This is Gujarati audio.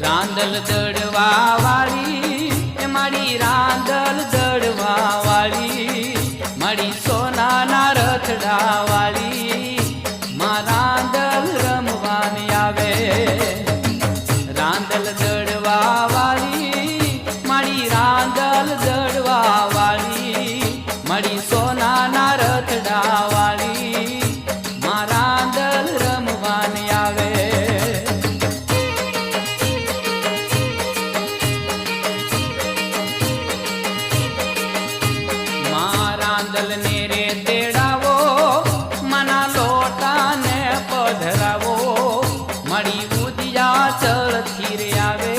રાંદલ દડવા વાળી એ મારી રાંદલ દડવા વાળી મારી સોનાના રથડા વાળી માં રાંદલ રમવાની આવે રાંદલ દડવા વાળી મારી રાંદલ દડવા વાળી મારી સોનાના રથડા વાળી માં રાંદલ રમવાની આવે રાંદલ ને રે તેડાવો મના લોટા ને પધરાવો મળી ઉદિયા ચળથી રે આવે